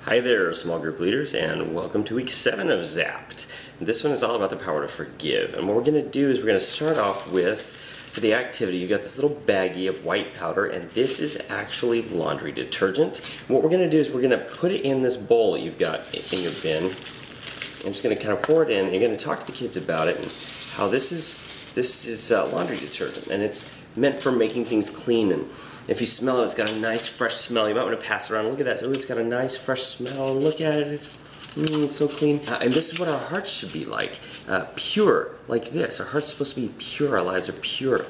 Hi there, small group leaders, and welcome to week 7 of Zapped. This one is all about the power to forgive. And what we're going to do is we're going to start off with, for the activity, you got this little baggie of white powder, and this is actually laundry detergent. What we're going to do is we're going to put it in this bowl that you've got in your bin. I'm just going to kind of pour it in. You're going to talk to the kids about it and how this is laundry detergent, and it's meant for making things clean. And if you smell it, it's got a nice fresh smell. You might want to pass it around. Look at that. Ooh, it's got a nice fresh smell. And look at it. It's so clean. And this is what our hearts should be like. Pure, like this. Our heart's supposed to be pure. Our lives are pure.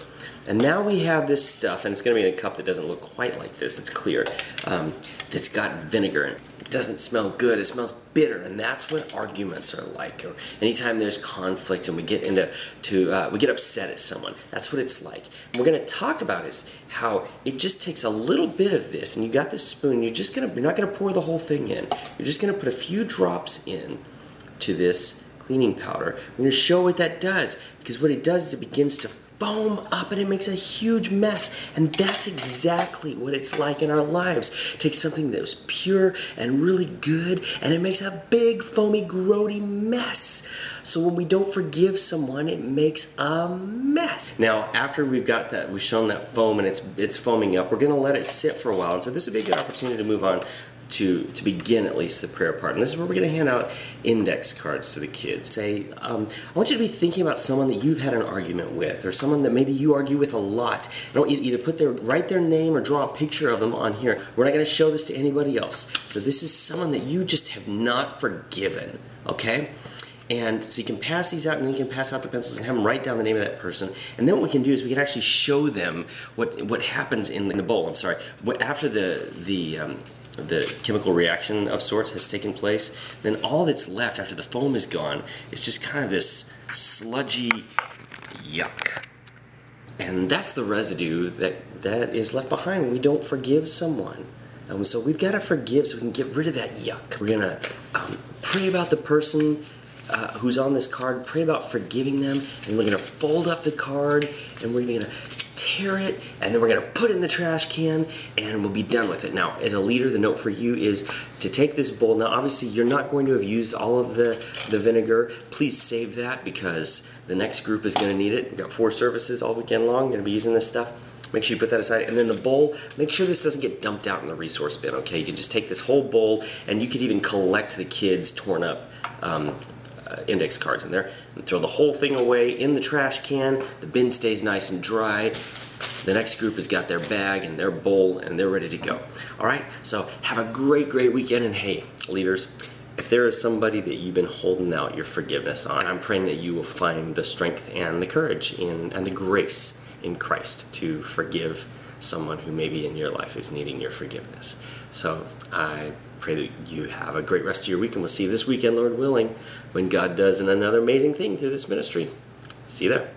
And now we have this stuff, and it's going to be in a cup that doesn't look quite like this. It's clear. That's got vinegar in it. It doesn't smell good. It smells bitter, and that's what arguments are like. Or anytime there's conflict and we get we get upset at someone, that's what it's like. And we're going to talk about is how it just takes a little bit of this, and you got this spoon. You're not going to pour the whole thing in. You're just going to put a few drops in to this cleaning powder. We're going to show what that does, because what it does is it begins to foam up and it makes a huge mess, and that's exactly what it's like in our lives. It takes something that was pure and really good and it makes a big foamy grody mess. So when we don't forgive someone, it makes a mess. Now after we've got that, we've shown that foam and it's foaming up, we're going to let it sit for a while. And so this would be a good opportunity to move on to begin at least the prayer part. And this is where we're going to hand out index cards to the kids. Say, I want you to be thinking about someone that you've had an argument with, or someone that maybe you argue with a lot. I want you to either write their name or draw a picture of them on here. We're not going to show this to anybody else. So this is someone that you just have not forgiven, okay? And so you can pass these out, and then you can pass out the pencils and have them write down the name of that person. And then what we can do is we can actually show them what happens in the bowl. I'm sorry, after the chemical reaction of sorts has taken place, then all that's left after the foam is gone is just kind of this sludgy yuck. And that's the residue that is left behind when we don't forgive someone. So we've got to forgive so we can get rid of that yuck. We're going to pray about the person who's on this card, pray about forgiving them, and we're going to fold up the card, and we're going to tear it, and then we're going to put it in the trash can, and we'll be done with it. Now, as a leader, the note for you is to take this bowl. Now, obviously, you're not going to have used all of the vinegar. Please save that, because the next group is going to need it. We've got 4 services all weekend long. We're going to be using this stuff. Make sure you put that aside. And then the bowl, make sure this doesn't get dumped out in the resource bin, okay? You can just take this whole bowl, and you could even collect the kids' torn up index cards in there and throw the whole thing away in the trash can. The bin stays nice and dry. The next group has got their bag and their bowl, and they're ready to go. All right, so have a great weekend. And hey, leaders, if there is somebody that you've been holding out your forgiveness on, I'm praying that you will find the strength and the courage and the grace in Christ to forgive someone who maybe in your life is needing your forgiveness. So I pray that you have a great rest of your week, and we'll see you this weekend, Lord willing, when God does another amazing thing through this ministry. See you there.